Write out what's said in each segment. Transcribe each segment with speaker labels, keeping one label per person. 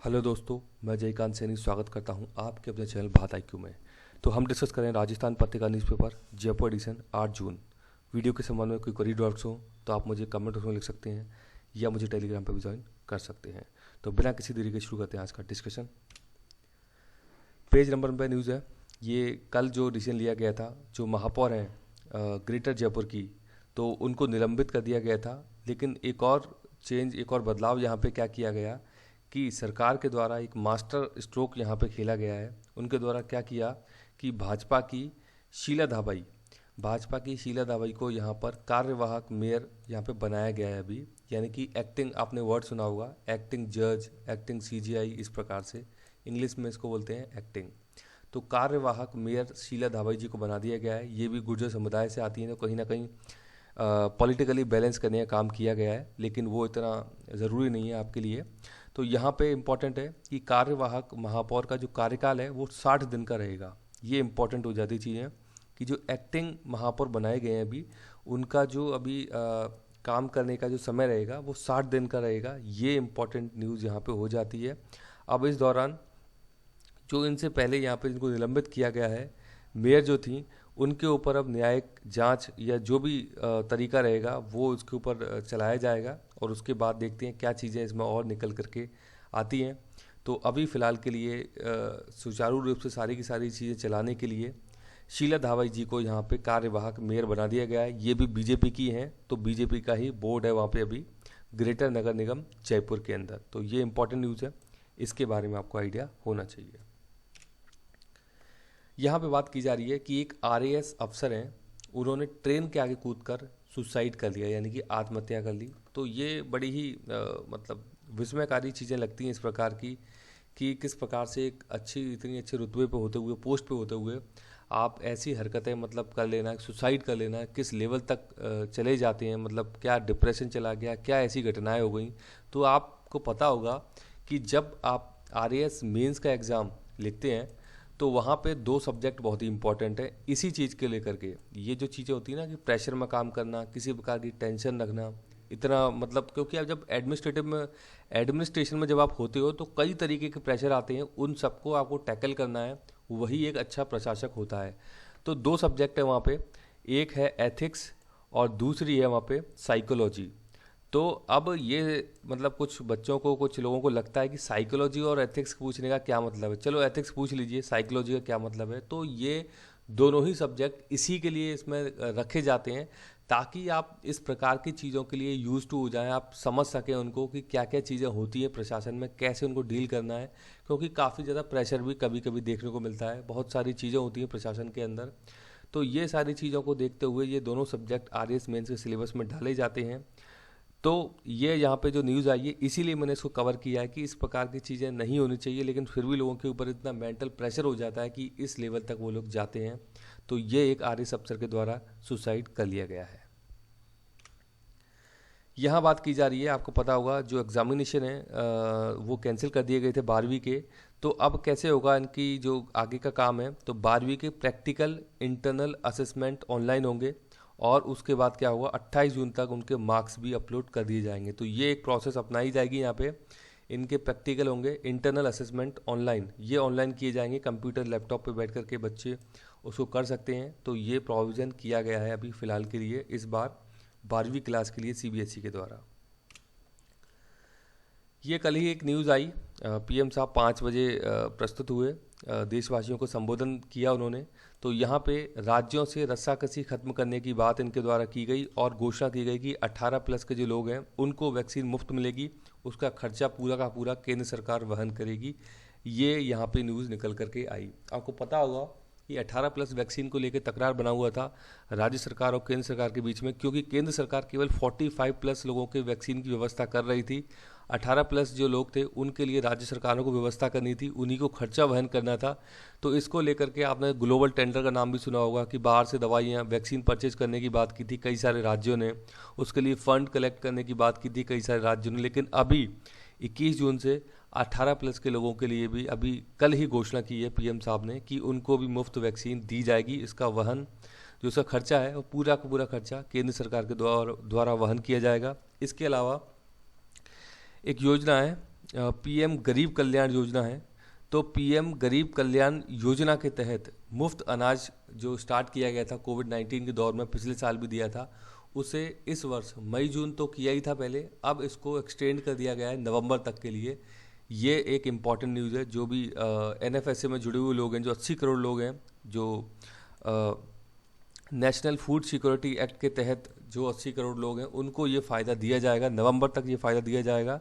Speaker 1: Hello दोस्तों, मैं जयकांत सैनी स्वागत करता हूं आपके अपने चैनल बात आईक्यू में। तो हम डिस्कस करें राजस्थान पत्रिका न्यूज़पेपर जयपुर एडिशन 8 जून। वीडियो के संबंध में कोई क्वेरी डाउट्स हो तो आप मुझे कमेंट बॉक्स में लिख सकते हैं या मुझे टेलीग्राम पर भी ज्वाइन कर सकते हैं। तो बिना किसी देरी के शुरू करते हैं आज का डिस्कशन। पेज नंबर पे न्यूज़ है। ये कल जो डिसीजन लिया गया था, जो महापौर हैं ग्रेटर जयपुर की, तो उनको निलंबित कर दिया गया था। लेकिन एक और बदलाव यहाँ पे क्या किया गया कि सरकार के द्वारा एक मास्टर स्ट्रोक यहाँ पे खेला गया है। उनके द्वारा क्या किया कि भाजपा की शीला धाबाई को यहाँ पर कार्यवाहक मेयर यहाँ पे बनाया गया है अभी। यानी कि एक्टिंग, आपने वर्ड सुना होगा, एक्टिंग जज, एक्टिंग सीजीआई, इस प्रकार से इंग्लिश में इसको बोलते हैं एक्टिंग। तो कार्यवाहक मेयर शीला धाबाई जी को बना दिया गया है। ये भी गुर्जर समुदाय से आती है, तो कहीं ना कहीं पॉलिटिकली बैलेंस करने का काम किया गया है, लेकिन वो इतना ज़रूरी नहीं है आपके लिए। तो यहाँ पे इम्पॉर्टेंट है कि कार्यवाहक महापौर का जो कार्यकाल है वो 60 दिन का रहेगा। ये इम्पॉर्टेंट हो जाती चीज़ है कि जो एक्टिंग महापौर बनाए गए हैं अभी, उनका जो अभी काम करने का जो समय रहेगा वो 60 दिन का रहेगा। ये इम्पॉर्टेंट न्यूज़ यहाँ पे हो जाती है। अब इस दौरान जो इनसे पहले यहाँ पे इनको निलंबित किया गया है, मेयर जो थी, उनके ऊपर अब न्यायिक जांच या जो भी तरीका रहेगा वो उसके ऊपर चलाया जाएगा और उसके बाद देखते हैं क्या चीज़ें इसमें और निकल करके आती हैं। तो अभी फ़िलहाल के लिए सुचारू रूप से सारी की सारी चीज़ें चलाने के लिए शीला धाबाई जी को यहाँ पे कार्यवाहक मेयर बना दिया गया है। ये भी बीजेपी की हैं, तो बीजेपी का ही बोर्ड है वहाँ पे अभी ग्रेटर नगर निगम जयपुर के अंदर। तो ये इंपॉर्टेंट न्यूज़ है, इसके बारे में आपको आइडिया होना चाहिए। यहाँ पे बात की जा रही है कि एक आरएएस अफसर हैं, उन्होंने ट्रेन के आगे कूदकर सुसाइड कर लिया, यानी कि आत्महत्या कर ली। तो ये बड़ी ही मतलब विस्मयकारी चीज़ें लगती हैं इस प्रकार की कि किस प्रकार से एक इतनी अच्छे रुतबे पे होते हुए, पोस्ट पे होते हुए आप ऐसी हरकतें मतलब कर लेना, सुसाइड कर लेना, किस लेवल तक चले जाते हैं, मतलब क्या डिप्रेशन चला गया, क्या ऐसी घटनाएं हो गई। तो आपको पता होगा कि जब आप आरएएस मेंस का एग्ज़ाम लिखते हैं तो वहाँ पे 2 सब्जेक्ट बहुत ही इंपॉर्टेंट है इसी चीज़ के लेकर के। ये जो चीज़ें होती है ना कि प्रेशर में काम करना, किसी प्रकार की टेंशन रखना, इतना मतलब, क्योंकि आप जब एडमिनिस्ट्रेशन में जब आप होते हो तो कई तरीके के प्रेशर आते हैं, उन सबको आपको टैकल करना है, वही एक अच्छा प्रशासक होता है। तो 2 सब्जेक्ट है वहाँ पे, एक है एथिक्स और दूसरी है वहाँ पे साइकोलॉजी। तो अब ये मतलब कुछ बच्चों को, कुछ लोगों को लगता है कि साइकोलॉजी और एथिक्स पूछने का क्या मतलब है। चलो एथिक्स पूछ लीजिए, साइकोलॉजी का क्या मतलब है। तो ये दोनों ही सब्जेक्ट इसी के लिए इसमें रखे जाते हैं ताकि आप इस प्रकार की चीज़ों के लिए यूज टू हो जाएं, आप समझ सकें उनको कि क्या क्या चीज़ें होती हैं प्रशासन में, कैसे उनको डील करना है। क्योंकि काफ़ी ज़्यादा प्रेशर भी कभी कभी देखने को मिलता है, बहुत सारी चीज़ें होती हैं प्रशासन के अंदर। तो ये सारी चीज़ों को देखते हुए ये दोनों सब्जेक्ट आरएएस मेंस के सिलेबस में डाले जाते हैं। तो ये यहाँ पे जो न्यूज़ आई है, इसीलिए मैंने इसको कवर किया है कि इस प्रकार की चीज़ें नहीं होनी चाहिए, लेकिन फिर भी लोगों के ऊपर इतना मेंटल प्रेशर हो जाता है कि इस लेवल तक वो लोग जाते हैं। तो ये एक आरएएस अफसर के द्वारा सुसाइड कर लिया गया है। यहाँ बात की जा रही है, आपको पता होगा जो एग्जामिनेशन है वो कैंसिल कर दिए गए थे 12वीं के। तो अब कैसे होगा इनकी जो आगे का काम है, तो 12वीं के प्रैक्टिकल इंटरनल असेसमेंट ऑनलाइन होंगे और उसके बाद क्या होगा, 28 जून तक उनके मार्क्स भी अपलोड कर दिए जाएंगे। तो ये एक प्रोसेस अपनाई जाएगी। यहाँ पे इनके प्रैक्टिकल होंगे, इंटरनल असेसमेंट ऑनलाइन, ये ऑनलाइन किए जाएंगे, कंप्यूटर लैपटॉप पे बैठ कर के बच्चे उसको कर सकते हैं। तो ये प्रोविज़न किया गया है अभी फ़िलहाल के लिए, इस बार 12वीं क्लास के लिए सीबीएसई के द्वारा। ये कल ही एक न्यूज़ आई, पीएम साहब 5 बजे प्रस्तुत हुए, देशवासियों को संबोधन किया उन्होंने। तो यहाँ पे राज्यों से रस्साकसी खत्म करने की बात इनके द्वारा की गई और घोषणा की गई कि 18 प्लस के जो लोग हैं उनको वैक्सीन मुफ्त मिलेगी, उसका खर्चा पूरा का पूरा केंद्र सरकार वहन करेगी। ये यहाँ पे न्यूज़ निकल करके आई। आपको पता होगा कि 18 प्लस वैक्सीन को लेकर तकरार बना हुआ था राज्य सरकार और केंद्र सरकार के बीच में, क्योंकि केंद्र सरकार केवल 45 प्लस लोगों के वैक्सीन की व्यवस्था कर रही थी। 18 प्लस जो लोग थे उनके लिए राज्य सरकारों को व्यवस्था करनी थी, उन्हीं को खर्चा वहन करना था। तो इसको लेकर के आपने ग्लोबल टेंडर का नाम भी सुना होगा कि बाहर से दवाइयाँ, वैक्सीन परचेज करने की बात की थी कई सारे राज्यों ने, उसके लिए फ़ंड कलेक्ट करने की बात की थी कई सारे राज्यों ने। लेकिन अभी 21 जून से 18 प्लस के लोगों के लिए भी अभी कल ही घोषणा की है पीएम साहब ने कि उनको भी मुफ्त वैक्सीन दी जाएगी। इसका वहन, जो इसका खर्चा है, वो पूरा का पूरा खर्चा केंद्र सरकार के द्वारा वहन किया जाएगा। इसके अलावा एक योजना है पीएम गरीब कल्याण योजना है। तो पीएम गरीब कल्याण योजना के तहत मुफ्त अनाज जो स्टार्ट किया गया था कोविड-19 के दौर में, पिछले साल भी दिया था, उसे इस वर्ष मई जून तो किया ही था पहले, अब इसको एक्सटेंड कर दिया गया है नवंबर तक के लिए। ये एक इम्पॉर्टेंट न्यूज़ है। जो भी एनएफएसए में जुड़े हुए लोग हैं, जो 80 करोड़ लोग हैं, जो नेशनल फूड सिक्योरिटी एक्ट के तहत जो 80 करोड़ लोग हैं, उनको ये फ़ायदा दिया जाएगा, नवंबर तक ये फ़ायदा दिया जाएगा।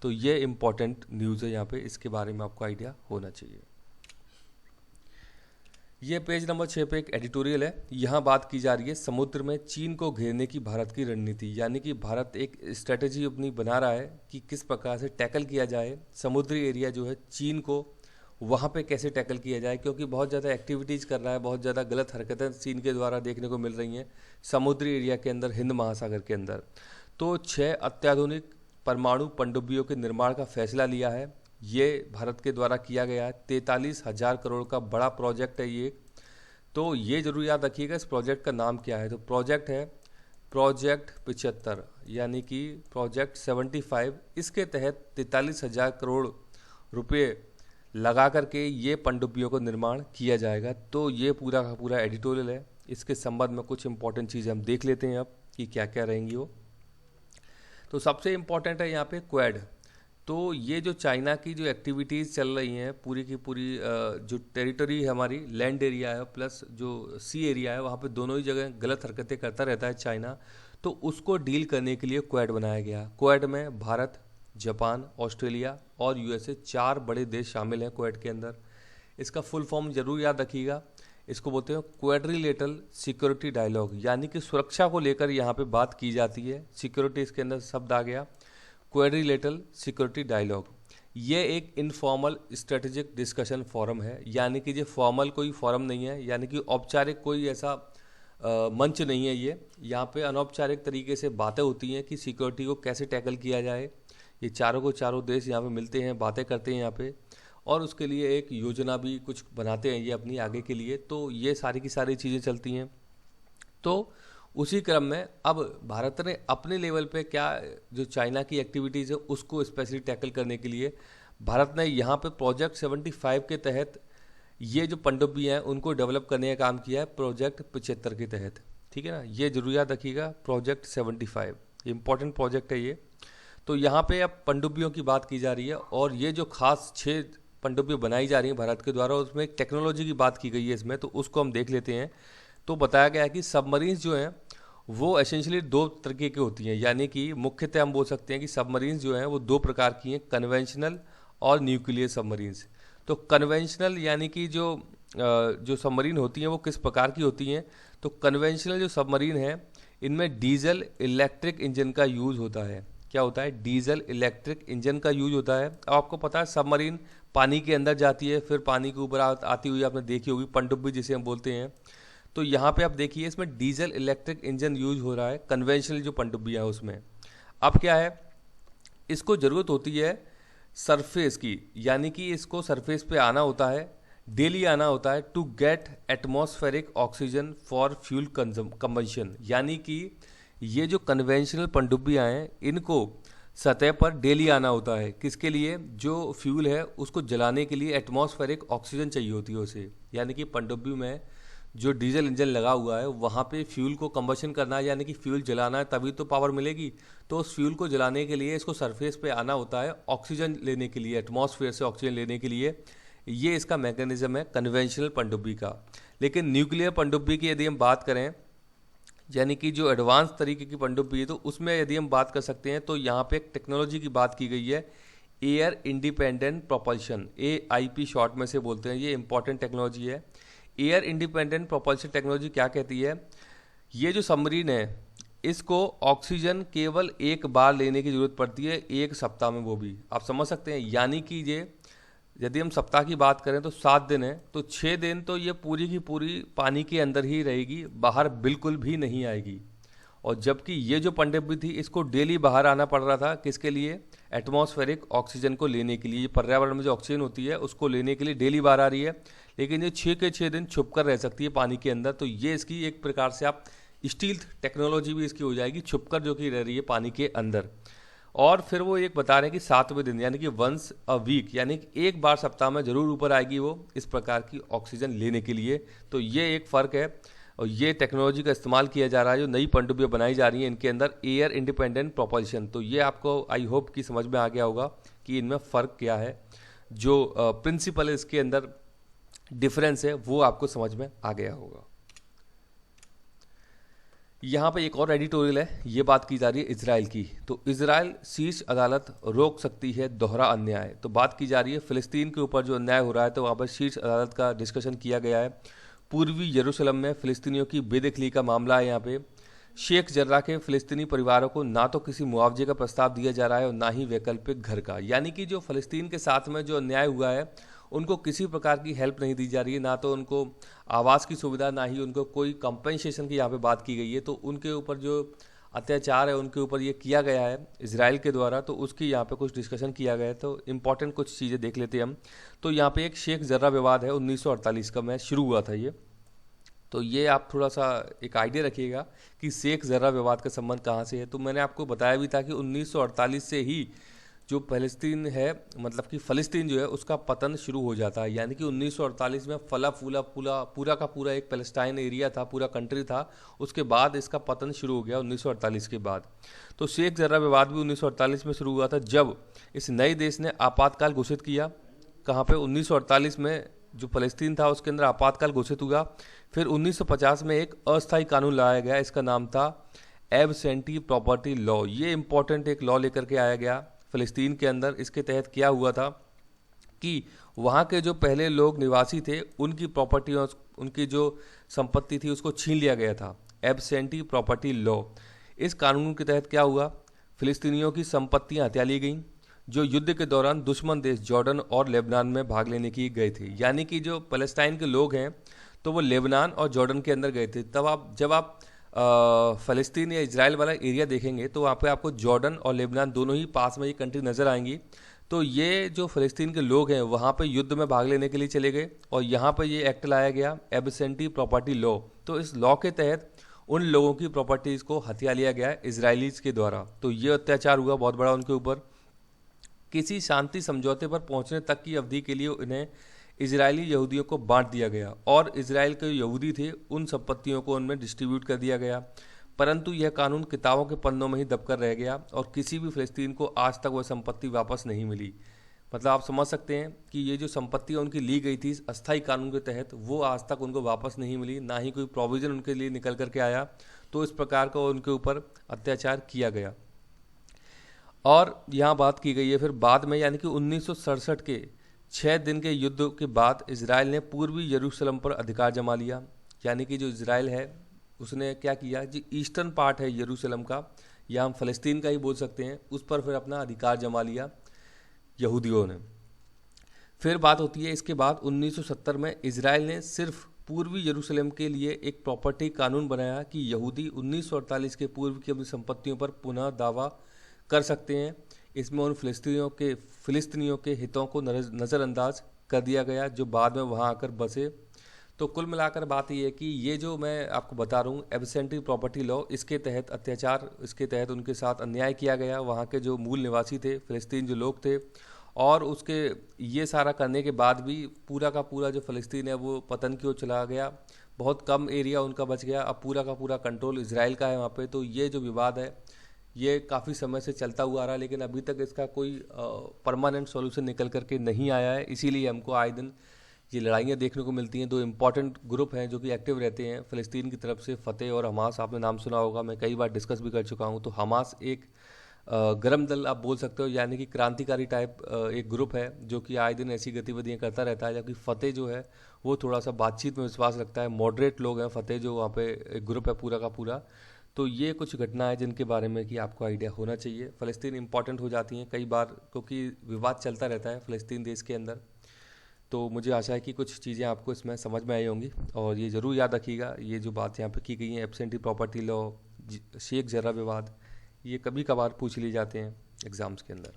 Speaker 1: तो ये इम्पॉर्टेंट न्यूज़ है यहाँ पे, इसके बारे में आपको आइडिया होना चाहिए। ये पेज नंबर 6 पे एक एडिटोरियल है। यहाँ बात की जा रही है समुद्र में चीन को घेरने की भारत की रणनीति, यानी कि भारत एक स्ट्रेटेजी अपनी बना रहा है कि किस प्रकार से टैकल किया जाए समुद्री एरिया जो है चीन को, वहाँ पे कैसे टैकल किया जाए, क्योंकि बहुत ज़्यादा एक्टिविटीज़ कर रहा है, बहुत ज़्यादा गलत हरकतें चीन के द्वारा देखने को मिल रही हैं समुद्री एरिया के अंदर, हिंद महासागर के अंदर। तो 6 अत्याधुनिक परमाणु पनडुब्बियों के निर्माण का फैसला लिया है। ये भारत के द्वारा किया गया है। 43,000 करोड़ का बड़ा प्रोजेक्ट है ये। तो ये जरूर याद रखिएगा इस प्रोजेक्ट का नाम क्या है। तो प्रोजेक्ट है प्रोजेक्ट 75, यानी कि प्रोजेक्ट 75। इसके तहत 43,000 करोड़ रुपये लगा करके ये पनडुब्बियों को निर्माण किया जाएगा। तो ये पूरा का पूरा एडिटोरियल है। इसके संबंध में कुछ इंपॉर्टेंट चीज़ें हम देख लेते हैं अब कि क्या क्या रहेंगी वो। तो सबसे इम्पॉर्टेंट है यहाँ पे क्वेड। तो ये जो चाइना की जो एक्टिविटीज़ चल रही हैं, पूरी की पूरी जो टेरिटरी है हमारी, लैंड एरिया है प्लस जो सी एरिया है, वहाँ पे दोनों ही जगह गलत हरकतें करता रहता है चाइना। तो उसको डील करने के लिए क्वेड बनाया गया। क्वेड में भारत, जापान, ऑस्ट्रेलिया और यूएसए 4 बड़े देश शामिल हैं क्वेड के अंदर। इसका फुल फॉर्म जरूर याद रखिएगा। इसको बोलते हैं क्वाड्रिलेटरल सिक्योरिटी डायलॉग, यानी कि सुरक्षा को लेकर यहाँ पे बात की जाती है। सिक्योरिटी इसके अंदर शब्द आ गया, क्वाड्रिलेटरल सिक्योरिटी डायलॉग। ये एक इनफॉर्मल स्ट्रेटेजिक डिस्कशन फोरम है, यानी कि ये फॉर्मल कोई फोरम नहीं है, यानी कि औपचारिक कोई ऐसा मंच नहीं है ये। यहाँ पे अनौपचारिक तरीके से बातें होती हैं कि सिक्योरिटी को कैसे टैकल किया जाए। ये चारों देश यहाँ पे मिलते हैं, बातें करते हैं यहाँ पे, और उसके लिए एक योजना भी कुछ बनाते हैं ये अपनी आगे के लिए। तो ये सारी की सारी चीज़ें चलती हैं। तो उसी क्रम में अब भारत ने अपने लेवल पे क्या जो चाइना की एक्टिविटीज़ है उसको स्पेशली टैकल करने के लिए भारत ने यहाँ पे प्रोजेक्ट 75 के तहत ये जो पनडुब्बी हैं उनको डेवलप करने का काम किया है, प्रोजेक्ट 75 के तहत। ठीक है ना, ये जरूर याद रखिएगा, प्रोजेक्ट 75 इंपॉर्टेंट प्रोजेक्ट है ये। तो यहाँ पे अब पनडुब्बियों की बात की जा रही है, और ये जो खास 6 पनडुब्बी बनाई जा रही हैं भारत के द्वारा, उसमें एक टेक्नोलॉजी की बात की गई है इसमें, तो उसको हम देख लेते हैं। तो बताया गया है कि सबमरीन्स जो हैं वो एसेंशियली 2 तरीके की होती हैं, यानी कि मुख्यतः हम बोल सकते हैं कि सबमरीन्स जो हैं वो 2 प्रकार की हैं, कन्वेंशनल और न्यूक्लियर सबमरीन्स। तो कन्वेंशनल यानी कि जो सबमरीन होती हैं वो किस प्रकार की होती हैं। तो कन्वेंशनल जो सबमरीन है इनमें डीजल इलेक्ट्रिक इंजन का यूज़ होता है। क्या होता है? डीजल इलेक्ट्रिक इंजन का यूज होता है। अब आपको पता है सबमरीन पानी के अंदर जाती है, फिर पानी के ऊपर आती हुई आपने देखी होगी पनडुब्बी जिसे हम बोलते हैं। तो यहाँ पे आप देखिए इसमें डीजल इलेक्ट्रिक इंजन यूज हो रहा है कन्वेंशनल जो पनडुब्बियाँ है उसमें। अब क्या है, इसको ज़रूरत होती है सरफेस की, यानी कि इसको सरफेस पे आना होता है, डेली आना होता है to get atmospheric oxygen for fuel combustion. यानी कि ये जो कन्वेंशनल पनडुब्बियाँ हैं इनको सतह पर डेली आना होता है, किसके लिए? जो फ्यूल है उसको जलाने के लिए एटमॉस्फेरिक ऑक्सीजन चाहिए होती है उसे। यानी कि पनडुब्बी में जो डीजल इंजन लगा हुआ है वहाँ पे फ्यूल को कंबशन करना है, यानी कि फ्यूल जलाना है, तभी तो पावर मिलेगी। तो उस फ्यूल को जलाने के लिए इसको सरफेस पे आना होता है ऑक्सीजन लेने के लिए, एटमॉस्फेयर से ऑक्सीजन लेने के लिए। ये इसका मैकेनिज्म है कन्वेंशनल पनडुब्बी का। लेकिन न्यूक्लियर पनडुब्बी की यदि हम बात करें, यानी कि जो एडवांस तरीके की पनडुब्बी है, तो उसमें यदि हम बात कर सकते हैं तो यहाँ पे एक टेक्नोलॉजी की बात की गई है, air independent propulsion, AIP short में से बोलते हैं। ये इंपॉर्टेंट टेक्नोलॉजी है। एयर इंडिपेंडेंट प्रोपल्शन टेक्नोलॉजी क्या कहती है? ये जो सबमरीन है इसको ऑक्सीजन केवल एक बार लेने की ज़रूरत पड़ती है, 1 सप्ताह में, वो भी आप समझ सकते हैं। यानी कि ये यदि हम सप्ताह की बात करें तो 7 दिन है, तो 6 दिन तो ये पूरी की पूरी पानी के अंदर ही रहेगी, बाहर बिल्कुल भी नहीं आएगी। और जबकि ये जो पनडुब्बी थी इसको डेली बाहर आना पड़ रहा था, किसके लिए? एटमॉस्फेरिक ऑक्सीजन को लेने के लिए। ये पर्यावरण में जो ऑक्सीजन होती है उसको लेने के लिए डेली बाहर आ रही है, लेकिन ये 6 के 6 दिन छुप कर रह सकती है पानी के अंदर। तो ये इसकी एक प्रकार से आप स्टील्थ टेक्नोलॉजी भी इसकी हो जाएगी, छुप कर जो कि रह रही है पानी के अंदर। और फिर वो एक बता रहे हैं कि 7वें दिन यानी कि वंस अ वीक, यानी कि एक बार सप्ताह में जरूर ऊपर आएगी वो इस प्रकार की ऑक्सीजन लेने के लिए। तो ये एक फ़र्क है और ये टेक्नोलॉजी का इस्तेमाल किया जा रहा है, जो नई पनडुब्बियाँ बनाई जा रही हैं इनके अंदर, एयर इंडिपेंडेंट प्रोपल्शन। तो ये आपको आई होप कि समझ में आ गया होगा कि इनमें फ़र्क क्या है, जो प्रिंसिपल इसके अंदर डिफरेंस है वो आपको समझ में आ गया होगा। यहाँ पे एक और एडिटोरियल है, ये बात की जा रही है इजराइल की। तो इजराइल शीर्ष अदालत रोक सकती है दोहरा अन्याय। तो बात की जा रही है फिलिस्तीन के ऊपर जो अन्याय हो रहा है, तो वहाँ पर शीर्ष अदालत का डिस्कशन किया गया है। पूर्वी यरूशलेम में फिलिस्तीनियों की बेदखली का मामला है। यहाँ पे शेख जर्रा के फिलिस्तीनी परिवारों को ना तो किसी मुआवजे का प्रस्ताव दिया जा रहा है और ना ही वैकल्पिक घर का, यानी कि जो फिलिस्तीन के साथ में जो अन्याय हुआ है उनको किसी प्रकार की हेल्प नहीं दी जा रही है, ना तो उनको आवास की सुविधा, ना ही उनको कोई कंपनसेशन की यहाँ पे बात की गई है। तो उनके ऊपर जो अत्याचार है उनके ऊपर ये किया गया है इजराइल के द्वारा, तो उसकी यहाँ पे कुछ डिस्कशन किया गया है। तो इम्पॉर्टेंट कुछ चीज़ें देख लेते हैं हम। तो यहाँ पे एक शेख जर्रा विवाद है, 1948 का मैच शुरू हुआ था ये। तो ये आप थोड़ा सा एक आइडिया रखिएगा कि शेख जर्रा विवाद का संबंध कहाँ से है। तो मैंने आपको बताया भी था कि 1948 से ही जो फ़लस्तीन है, मतलब कि फ़लस्तीन जो है उसका पतन शुरू हो जाता है। यानी कि 1948 में फला फूला पूरा का पूरा एक पैलेस्टाइन एरिया था, पूरा कंट्री था, उसके बाद इसका पतन शुरू हो गया 1948 के बाद। तो शेख जर्रा विवाद भी 1948 में शुरू हुआ था, जब इस नए देश ने आपातकाल घोषित किया। कहाँ पे? 1948 में जो फ़लस्तीन था उसके अंदर आपातकाल घोषित हुआ। फिर 1950 में एक अस्थायी कानून लाया गया, इसका नाम था एब्सेंटी प्रॉपर्टी लॉ। ये इंपॉर्टेंट एक लॉ लेकर के आया गया फ़लस्तीन के अंदर। इसके तहत क्या हुआ था कि वहाँ के जो पहले लोग निवासी थे उनकी प्रॉपर्टी और उनकी जो संपत्ति थी उसको छीन लिया गया था, एब्सेंटी प्रॉपर्टी लॉ। इस कानून के तहत क्या हुआ, फ़िलिस्तीनियों की संपत्तियाँ हथिया ली गईं जो युद्ध के दौरान दुश्मन देश जॉर्डन और लेबनान में भाग लेने की गए थे। यानी कि जो फ़लस्तीन के लोग हैं तो वो लेबनान और जॉर्डन के अंदर गए थे। तब जब आप फ़लस्तीन या इजराइल वाला एरिया देखेंगे तो वहाँ पे आपको जॉर्डन और लेबनान दोनों ही पास में ये कंट्री नज़र आएंगी। तो ये जो फ़लस्तीन के लोग हैं वहाँ पे युद्ध में भाग लेने के लिए चले गए और यहाँ पे ये एक्ट लाया गया, एब्सेंटी प्रॉपर्टी लॉ। तो इस लॉ के तहत उन लोगों की प्रॉपर्टीज़ को हथिया लिया गया इजराइलीज के द्वारा। तो ये अत्याचार हुआ बहुत बड़ा उनके ऊपर। किसी शांति समझौते पर पहुंचने तक की अवधि के लिए उन्हें इजरायली यहूदियों को बांट दिया गया और इजराइल के यहूदी थे उन संपत्तियों को उनमें डिस्ट्रीब्यूट कर दिया गया। परंतु यह कानून किताबों के पन्नों में ही दबकर रह गया और किसी भी फ़लस्तीन को आज तक वह संपत्ति वापस नहीं मिली। मतलब आप समझ सकते हैं कि ये जो संपत्ति उनकी ली गई थी अस्थायी कानून के तहत, वो आज तक उनको वापस नहीं मिली, ना ही कोई प्रोविज़न उनके लिए निकल करके आया। तो इस प्रकार का उनके ऊपर अत्याचार किया गया। और यहाँ बात की गई है फिर बाद में, यानी कि 1967 के 6 दिन के युद्ध के बाद इजराइल ने पूर्वी यरूशलेम पर अधिकार जमा लिया। यानी कि जो इजराइल है उसने क्या किया, जो ईस्टर्न पार्ट है यरूशलेम का, या हम फ़लस्तीन का ही बोल सकते हैं, उस पर फिर अपना अधिकार जमा लिया यहूदियों ने। फिर बात होती है इसके बाद 1970 में इजराइल ने सिर्फ पूर्वी यरूशलेम के लिए एक प्रॉपर्टी कानून बनाया कि यहूदी 1948 के पूर्व की अपनी संपत्तियों पर पुनः दावा कर सकते हैं। इसमें उन फिलिस्तीनियों के हितों को नज़रअंदाज कर दिया गया जो बाद में वहां आकर बसे। तो कुल मिलाकर बात ये है कि ये जो मैं आपको बता रहा हूँ एब्सेंटी प्रॉपर्टी लॉ, इसके तहत अत्याचार, इसके तहत उनके साथ अन्याय किया गया वहाँ के जो मूल निवासी थे फ़लस्तीन जो लोग थे। और उसके ये सारा करने के बाद भी पूरा का पूरा जो फ़लस्तीन है वो पतन की ओर चला गया। बहुत कम एरिया उनका बच गया, अब पूरा का पूरा कंट्रोल इजराइल का है वहाँ पे। तो ये जो विवाद है ये काफ़ी समय से चलता हुआ आ रहा है, लेकिन अभी तक इसका कोई परमानेंट सॉल्यूशन निकल करके नहीं आया है। इसीलिए हमको आए दिन ये लड़ाइयाँ देखने को मिलती हैं। दो इम्पॉर्टेंट ग्रुप हैं जो कि एक्टिव रहते हैं फ़लस्तीन की तरफ से, फ़तेह और हमास। आपने नाम सुना होगा, मैं कई बार डिस्कस भी कर चुका हूँ। तो हमास एक गरम दल आप बोल सकते हो, यानी कि क्रांतिकारी टाइप एक ग्रुप है जो कि आए दिन ऐसी गतिविधियाँ करता रहता है। जबकि फ़तेह जो है वो थोड़ा सा बातचीत में विश्वास रखता है, मॉडरेट लोग हैं फ़तेह जो वहाँ पे एक ग्रुप है पूरा का पूरा। तो ये कुछ घटना है जिनके बारे में कि आपको आइडिया होना चाहिए। फ़लस्तीन इंपॉर्टेंट हो जाती हैं कई बार क्योंकि विवाद चलता रहता है फ़लस्तीन देश के अंदर। तो मुझे आशा है कि कुछ चीज़ें आपको इसमें समझ में आई होंगी और ये ज़रूर याद रखिएगा, ये जो बात यहाँ पे की गई है एब्सेंटी प्रॉपर्टी लॉ, शेख जर्रा विवाद, ये कभी कभार पूछ लिए जाते हैं एग्ज़ाम्स के अंदर।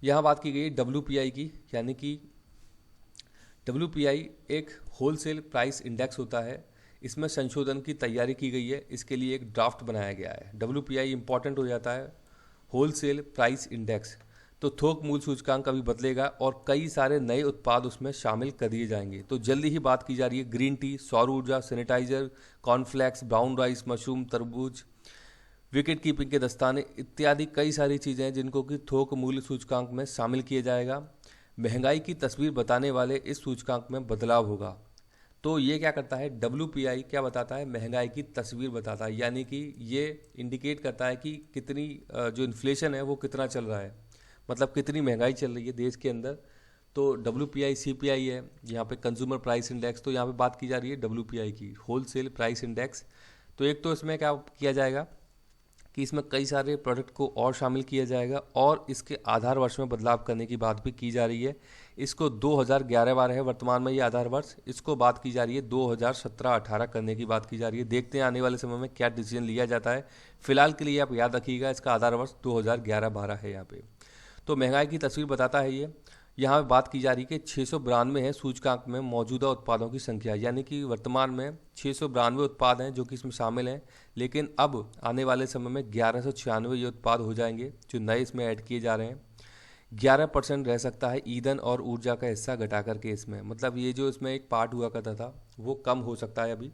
Speaker 1: यहाँ बात की गई WPI की, यानी कि WPI एक होलसेल प्राइस इंडेक्स होता है। इसमें संशोधन की तैयारी की गई है, इसके लिए एक ड्राफ्ट बनाया गया है। WPI इंपॉर्टेंट हो जाता है होलसेल प्राइस इंडेक्स, तो थोक मूल्य सूचकांक अभी बदलेगा और कई सारे नए उत्पाद उसमें शामिल कर दिए जाएंगे। तो जल्दी ही बात की जा रही है ग्रीन टी, सौर ऊर्जा, sanitiser, cornflakes, brown rice, mushroom, तरबूज, विकेट कीपिंग के दस्ताने इत्यादि कई सारी चीज़ें हैं जिनको कि थोक मूल्य सूचकांक में शामिल किया जाएगा। महंगाई की तस्वीर बताने वाले इस सूचकांक में बदलाव होगा। तो ये क्या करता है, WPI क्या बताता है, महंगाई की तस्वीर बताता है, यानी कि ये इंडिकेट करता है कि कितनी जो इन्फ्लेशन है वो कितना चल रहा है, मतलब कितनी महंगाई चल रही है देश के अंदर। तो WPI CPI है, यहाँ पे कंज्यूमर प्राइस इंडेक्स, तो यहाँ पे बात की जा रही है WPI की, होलसेल प्राइस इंडेक्स। तो एक तो इसमें क्या किया जाएगा कि इसमें कई सारे प्रोडक्ट को और शामिल किया जाएगा और इसके आधार वर्ष में बदलाव करने की बात भी की जा रही है। इसको 2011-12 है वर्तमान में ये आधार वर्ष, इसको बात की जा रही है 2017-18 करने की बात की जा रही है। देखते हैं आने वाले समय में क्या डिसीजन लिया जाता है। फिलहाल के लिए आप याद रखिएगा इसका आधार वर्ष 2011-12 है यहाँ पे। तो महंगाई की तस्वीर बताता है ये। यहाँ पे बात की जा रही है कि 692 है सूचकांक में मौजूदा उत्पादों की संख्या, यानी कि वर्तमान में 692 उत्पाद हैं जो कि इसमें शामिल हैं, लेकिन अब आने वाले समय में 1196 ये उत्पाद हो जाएंगे जो नए इसमें ऐड किए जा रहे हैं। 11% रह सकता है ईंधन और ऊर्जा का हिस्सा घटा करके इसमें, मतलब ये जो इसमें एक पार्ट हुआ करता था वो कम हो सकता है अभी।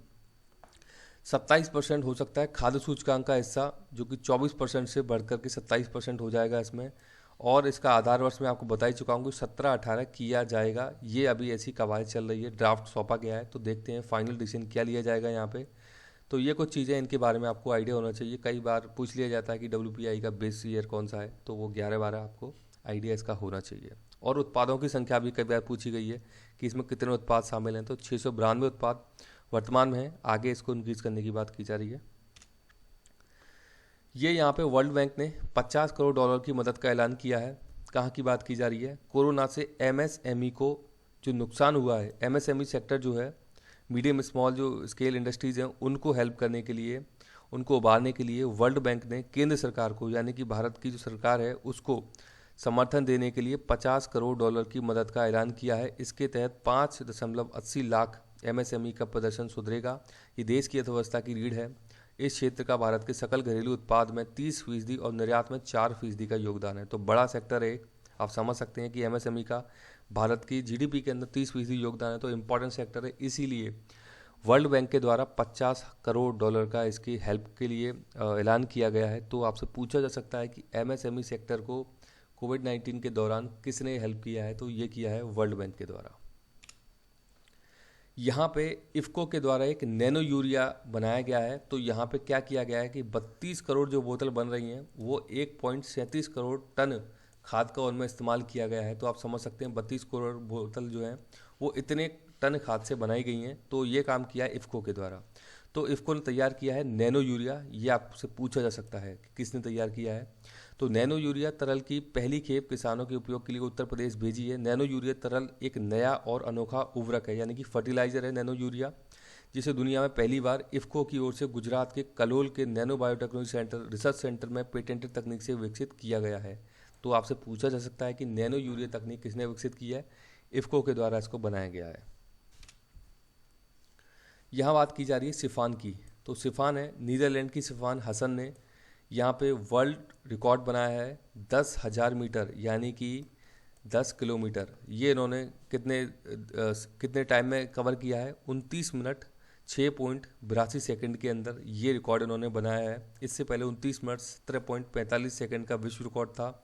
Speaker 1: 27% हो सकता है खाद्य सूचकांक का हिस्सा, जो कि 24% से बढ़कर के 27% हो जाएगा इसमें। और इसका आधार वर्ष में आपको बता ही चुका हूँ कि 17-18 किया जाएगा। ये अभी ऐसी कवायद चल रही है, ड्राफ्ट सौंपा गया है, तो देखते हैं फाइनल डिसीजन क्या लिया जाएगा यहाँ पे। तो ये कुछ चीज़ें इनके बारे में आपको आइडिया होना चाहिए। कई बार पूछ लिया जाता है कि WPI का बेस ईयर कौन सा है, तो वो 11-12 आपको आइडिया इसका होना चाहिए। और उत्पादों की संख्या भी कई बार पूछी गई है कि इसमें कितने उत्पाद शामिल हैं, तो 692 उत्पाद वर्तमान में है, आगे इसको इंक्रीज करने की बात की जा रही है। ये यहाँ पे वर्ल्ड बैंक ने $50 करोड़ की मदद का ऐलान किया है। कहाँ की बात की जा रही है, कोरोना से MSME को जो नुकसान हुआ है, MSME सेक्टर जो है, मीडियम स्मॉल जो स्केल इंडस्ट्रीज़ हैं, उनको हेल्प करने के लिए, उनको उबारने के लिए वर्ल्ड बैंक ने केंद्र सरकार को, यानी कि भारत की जो सरकार है उसको समर्थन देने के लिए $50 करोड़ की मदद का ऐलान किया है। इसके तहत 5.80 लाख MSME का प्रदर्शन सुधरेगा। ये देश की अर्थव्यवस्था की रीढ़ है। इस क्षेत्र का भारत के सकल घरेलू उत्पाद में 30% और निर्यात में 4% का योगदान है। तो बड़ा सेक्टर है, आप समझ सकते हैं कि MSME का भारत की GDP के अंदर 30% योगदान है, तो इम्पॉर्टेंट सेक्टर है। इसीलिए वर्ल्ड बैंक के द्वारा $50 करोड़ का इसकी हेल्प के लिए ऐलान किया गया है। तो आपसे पूछा जा सकता है कि MSME सेक्टर को कोविड-19 के दौरान किसने हेल्प किया है, तो ये किया है वर्ल्ड बैंक के द्वारा। यहाँ पे इफ़को के द्वारा एक नैनो यूरिया बनाया गया है। तो यहाँ पे क्या किया गया है कि 32 करोड़ जो बोतल बन रही हैं वो 1.37 करोड़ टन खाद का उनमें इस्तेमाल किया गया है। तो आप समझ सकते हैं 32 करोड़ बोतल जो हैं वो इतने टन खाद से बनाई गई हैं। तो ये काम किया है इफ़को के द्वारा। तो इफ़को ने तैयार किया है नैनो यूरिया। ये आपसे पूछा जा सकता है कि किसने तैयार किया है। तो नैनो यूरिया तरल की पहली खेप किसानों के उपयोग के लिए उत्तर प्रदेश भेजी है। नैनो यूरिया तरल एक नया और अनोखा उर्वरक है, यानी कि फर्टिलाइजर है नैनो यूरिया, जिसे दुनिया में पहली बार इफ़को की ओर से गुजरात के कलोल के nano biotechnology centre research centre में पेटेंटेड तकनीक से विकसित किया गया है। तो आपसे पूछा जा सकता है कि नैनो यूरिया तकनीक किसने विकसित की है, इफ़को के द्वारा इसको बनाया गया है। यहाँ बात की जा रही है सिफान की। तो सिफान है नीदरलैंड की सिफान हसन ने यहाँ पे वर्ल्ड रिकॉर्ड बनाया है 10,000 मीटर, यानी कि 10 किलोमीटर। ये इन्होंने कितने टाइम में कवर किया है, 29 मिनट 6.82 सेकंड के अंदर ये रिकॉर्ड इन्होंने बनाया है। इससे पहले 29 मिनट 17.45 सेकंड का विश्व रिकॉर्ड था,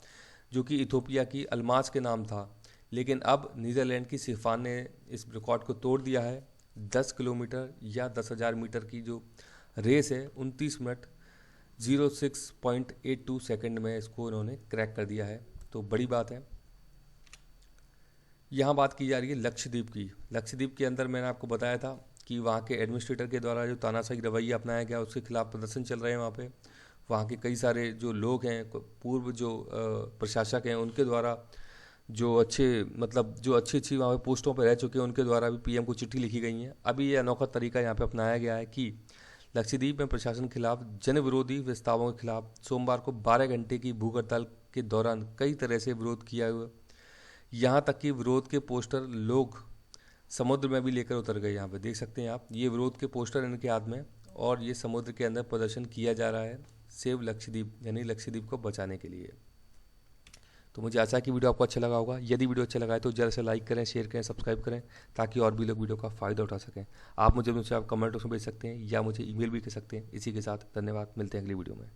Speaker 1: जो कि इथोपिया की अल्माज के नाम था। लेकिन अब नीदरलैंड की सिफान ने इस रिकॉर्ड को तोड़ दिया है। 10 किलोमीटर या 10,000 मीटर की जो रेस है 29 मिनट 06.82 सेकंड में इसको इन्होंने क्रैक कर दिया है। तो बड़ी बात है। यहाँ बात की जा रही है लक्षद्वीप की। लक्षद्वीप के अंदर मैंने आपको बताया था कि वहाँ के एडमिनिस्ट्रेटर के द्वारा जो तानाशाही रवैया अपनाया गया उसके खिलाफ प्रदर्शन चल रहे हैं वहाँ पे। वहाँ के कई सारे जो लोग हैं, पूर्व जो प्रशासक हैं, उनके द्वारा जो अच्छी वहाँ पे पोस्टों पर रह चुके हैं उनके द्वारा भी PM को चिट्ठी लिखी गई है। अभी ये अनोखा तरीका यहाँ पे अपनाया गया है कि लक्षद्वीप में प्रशासन के खिलाफ जन विरोधी प्रस्तावों के खिलाफ सोमवार को 12 घंटे की भूख हड़ताल के दौरान कई तरह से विरोध किया हुआ, यहाँ तक कि विरोध के पोस्टर लोग समुद्र में भी लेकर उतर गए। यहाँ पे देख सकते हैं आप, ये विरोध के पोस्टर इनके हाथ में, और ये समुद्र के अंदर प्रदर्शन किया जा रहा है सेव लक्षद्वीप यानी लक्षद्वीप को बचाने के लिए। तो मुझे आशा है कि वीडियो आपको अच्छा लगा होगा। यदि वीडियो अच्छा लगा है तो जल्द से लाइक करें, शेयर करें, सब्सक्राइब करें, ताकि और भी लोग वीडियो का फ़ायदा उठा सकें। आप मुझे कमेंट बॉक्स में भेज सकते हैं या मुझे ईमेल भी कर सकते हैं। इसी के साथ धन्यवाद, मिलते हैं अगली वीडियो में।